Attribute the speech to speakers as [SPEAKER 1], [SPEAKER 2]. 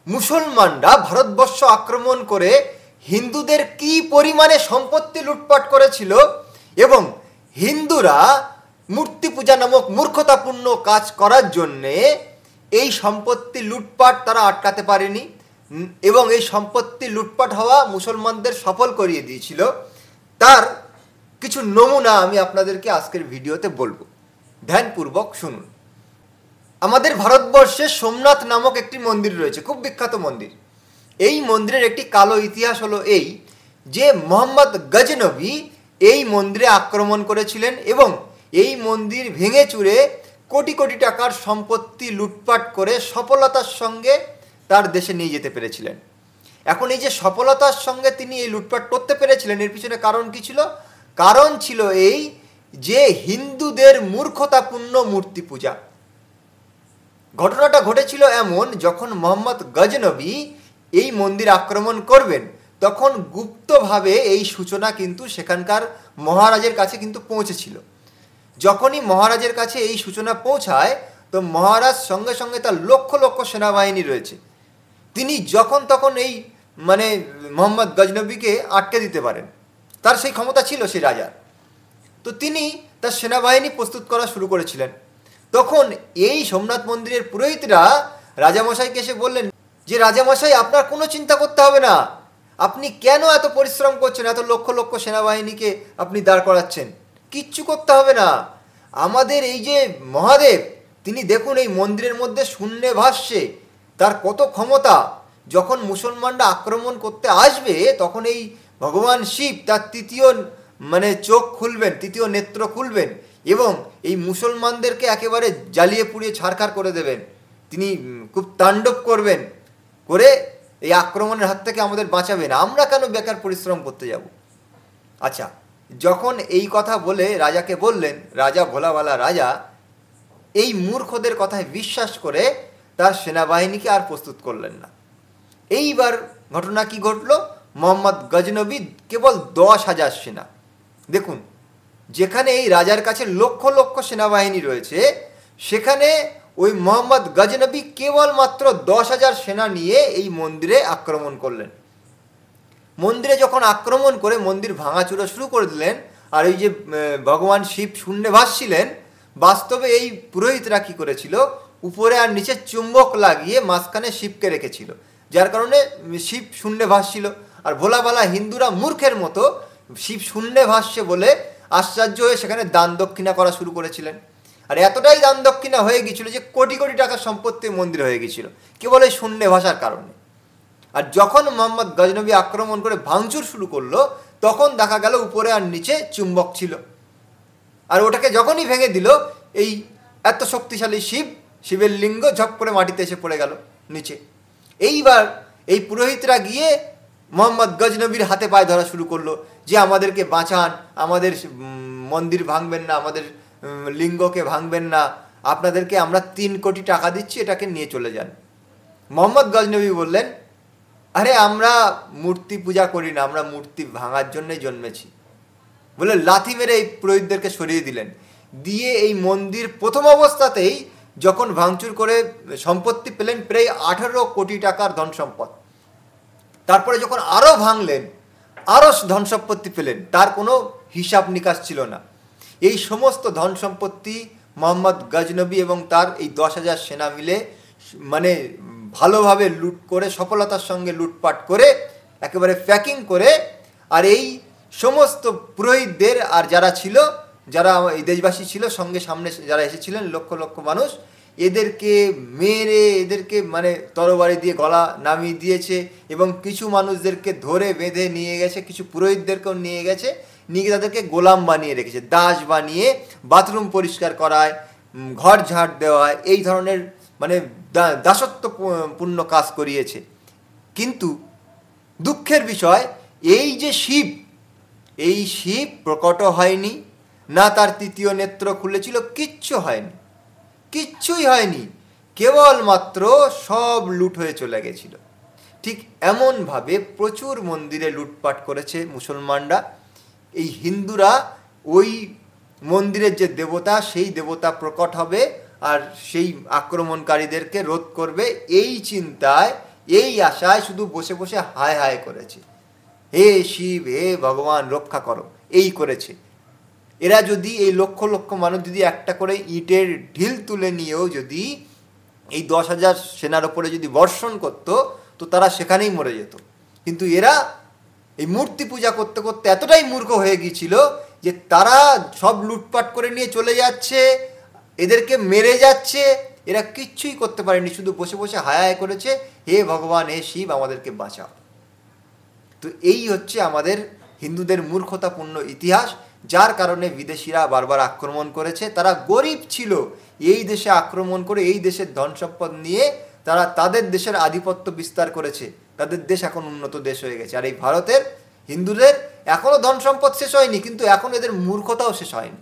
[SPEAKER 1] মুসলমানরা ভারতবর্ষ আক্রমণ করে হিন্দুদের কি পরিমাণে সম্পত্তি লুটপাট করেছিল এবং হিন্দুরা মূর্তি পূজা নামক মূর্খতাপূর্ণ কাজ করার জন্যে এই সম্পত্তি লুটপাট তারা আটকাতে পারেনি এবং এই সম্পত্তি লুটপাট হওয়া মুসলমানদের সফল করিয়ে দিয়েছিল। তার কিছু নমুনা আমি আপনাদেরকে আজকের ভিডিওতে বলবো, ধ্যানপূর্বক শুনুন। আমাদের ভারতবর্ষে সোমনাথ নামক একটি মন্দির রয়েছে, খুব বিখ্যাত মন্দির। এই মন্দিরের একটি কালো ইতিহাস হলো এই যে মোহাম্মদ গজনবী এই মন্দিরে আক্রমণ করেছিলেন এবং এই মন্দির ভেঙে চুরে কোটি কোটি টাকার সম্পত্তি লুটপাট করে সফলতার সঙ্গে তার দেশে নিয়ে যেতে পেরেছিলেন। এখন এই যে সফলতার সঙ্গে তিনি এই লুটপাট করতে পেরেছিলেন, এর পিছনে কারণ কি ছিল? কারণ ছিল এই যে হিন্দুদের মূর্খতাপূর্ণ মূর্তি পূজা। ঘটনাটা ঘটেছিল এমন, যখন মোহাম্মদ গজনবী এই মন্দির আক্রমণ করবেন তখন গুপ্তভাবে এই সূচনা কিন্তু সেখানকার মহারাজের কাছে কিন্তু পৌঁছেছিল। যখনই মহারাজের কাছে এই সূচনা পৌঁছায় তো মহারাজ সঙ্গে সঙ্গে তার লক্ষ লক্ষ সেনাবাহিনী রয়েছে, তিনি যখন তখন এই মোহাম্মদ গজনবীকে আটকে দিতে পারেন, তার সেই ক্ষমতা ছিল সেই রাজার। তো তিনি তার সেনাবাহিনী প্রস্তুত করা শুরু করেছিলেন। তখন এই সোমনাথ মন্দিরের পুরোহিতরা রাজামশাইকে এসে বললেন যে রাজামশাই, আপনার কোনো চিন্তা করতে হবে না, আপনি কেন এত পরিশ্রম করছেন, এত লক্ষ লক্ষ সেনাবাহিনীকে আপনি দাঁড় করাচ্ছেন, কিচ্ছু করতে হবে না। আমাদের এই যে মহাদেব, তিনি দেখুন এই মন্দিরের মধ্যে শূন্যে ভাসছে, তার কত ক্ষমতা। যখন মুসলমানরা আক্রমণ করতে আসবে তখন এই ভগবান শিব তার তৃতীয় চোখ খুলবেন, তৃতীয় নেত্র খুলবেন এবং এই মুসলমানদেরকে একেবারে জ্বালিয়ে পুড়িয়ে ছারখার করে দেবেন। তিনি খুব তাণ্ডব করবেন, করে এই আক্রমণের হাত থেকে আমাদের বাঁচাবেন, আমরা কেন বেকার পরিশ্রম করতে যাব। আচ্ছা, যখন এই কথা বলে রাজাকে বললেন, রাজা ভোলাওয়ালা রাজা এই মূর্খদের কথায় বিশ্বাস করে তার সেনাবাহিনীকে আর প্রস্তুত করলেন না। এইবার ঘটনা কি ঘটল? মোহাম্মদ গজনবী কেবল 10,000 সেনা, দেখুন যেখানে এই রাজার কাছে লক্ষ লক্ষ সেনাবাহিনী রয়েছে, সেখানে ওই মোহাম্মদ গজনবী কেবলমাত্র 10,000 সেনা নিয়ে এই মন্দিরে আক্রমণ করলেন। মন্দিরে যখন আক্রমণ করে মন্দির ভাঙাচুরা শুরু করে দিলেন, আর ওই যে ভগবান শিব শূন্যে ভাসছিলেন, বাস্তবে এই পুরোহিতরা কী করেছিল, উপরে আর নিচে চুম্বক লাগিয়ে মাঝখানে শিবকে রেখেছিল, যার কারণে শিব শূন্যে ভাসছিল। আর ভোলাভালা হিন্দুরা মূর্খের মতো শিব শূন্যে ভাসছে বলে আশ্চর্য হয়ে সেখানে দান দক্ষিণা করা শুরু করেছিলেন। আর এতটাই দান দক্ষিণা হয়ে গিয়েছিল যে কোটি কোটি টাকার সম্পত্তি মন্দির হয়ে গিয়েছিল কেবল এই শূন্যে ভাসার কারণে। আর যখন মোহাম্মদ গজনবী আক্রমণ করে ভাঙচুর শুরু করলো তখন দেখা গেল উপরে আর নিচে চুম্বক ছিল, আর ওটাকে যখনই ভেঙে দিল এই এত শক্তিশালী শিবের লিঙ্গ ঝপ করে মাটিতে এসে পড়ে গেল নিচে। এইবার এই পুরোহিতরা গিয়ে মোহাম্মদ গজনবীর হাতে পায়ে ধরা শুরু করলো যে আমাদেরকে বাঁচান, আমাদের মন্দির ভাঙবেন না, আমাদের লিঙ্গকে ভাঙবেন না, আপনাদেরকে আমরা 3 কোটি টাকা দিচ্ছি, এটাকে নিয়ে চলে যান। মোহাম্মদ গজনবী বললেন, আরে আমরা মূর্তি পূজা করি না, আমরা মূর্তি ভাঙার জন্যই জন্মেছি বলে লাথি মেরে এই পুরোহিতদেরকে সরিয়ে দিলেন। দিয়ে এই মন্দির প্রথম অবস্থাতেই যখন ভাঙচুর করে সম্পত্তি পেলেন প্রায় 18 কোটি টাকার ধন সম্পদ। তারপরে যখন আরও ভাঙলেন, আরও ধন সম্পত্তি পেলেন, তার কোনো হিসাব নিকাশ ছিল না। এই সমস্ত ধন সম্পত্তি মোহাম্মদ গজনবী এবং তার এই 10,000 সেনা মিলে ভালোভাবে লুট করে, সফলতার সঙ্গে লুটপাট করে একেবারে প্যাকিং করে, আর এই সমস্ত পুরোহিতদের আর যারা ছিল, যারা এই দেশবাসী ছিল, সঙ্গে সামনে যারা এসেছিলেন লক্ষ লক্ষ মানুষ, এদেরকে মেরে, এদেরকে তরবারি দিয়ে গলা নামিয়ে দিয়েছে এবং কিছু মানুষদেরকে ধরে বেঁধে নিয়ে গেছে, কিছু পুরোহিতদেরকেও নিয়ে গেছে, নিয়ে তাদেরকে গোলাম বানিয়ে রেখেছে, দাস বানিয়ে বাথরুম পরিষ্কার করায়, ঘর ঝাড় দেওয়ায়, এই ধরনের দাসত্বপূর্ণ কাজ করিয়েছে। কিন্তু দুঃখের বিষয় এই যে শিব, এই শিব প্রকট হয়নি, না তার তৃতীয় নেত্র খুলেছিল, কিচ্ছুই হয়নি, কেবলমাত্র সব লুট হয়ে চলে গেছিল। ঠিক এমনভাবে প্রচুর মন্দিরে লুটপাট করেছে মুসলমানরা। এই হিন্দুরা ওই মন্দিরের যে দেবতা, সেই দেবতা প্রকট হবে আর সেই আক্রমণকারীদেরকে রোধ করবে, এই চিন্তায় এই আশায় শুধু বসে বসে হায় হায় করেছে, হে শিব, হে ভগবান রক্ষা করো, এই করেছে। এরা যদি এই লক্ষ লক্ষ মানুষ যদি একটা করে ইটের ঢিল তুলে নিয়েও যদি এই 10,000 সেনার ওপরে যদি বর্ষণ করত, তো তারা সেখানেই মরে যেত। কিন্তু এরা এই মূর্তি পূজা করতে করতে এতটাই মূর্খ হয়ে গিয়েছিল যে তারা সব লুটপাট করে নিয়ে চলে যাচ্ছে, এদেরকে মেরে যাচ্ছে, এরা কিচ্ছুই করতে পারেনি, শুধু বসে বসে হায় হায় করেছে, হে ভগবান, হে শিব, আমাদেরকে বাঁচাও। তো এই হচ্ছে আমাদের হিন্দুদের মূর্খতাপূর্ণ ইতিহাস, যার কারণে বিদেশিরা বারবার আক্রমণ করেছে। তারা গরিব ছিল, এই দেশে আক্রমণ করে এই দেশের ধন সম্পদ নিয়ে তারা তাদের দেশের আধিপত্য বিস্তার করেছে, তাদের দেশ এখন উন্নত দেশ হয়ে গেছে। আর এই ভারতের হিন্দুদের এখনও ধন সম্পদ শেষ হয়নি, কিন্তু এখন এদের মূর্খতাও শেষ হয়নি।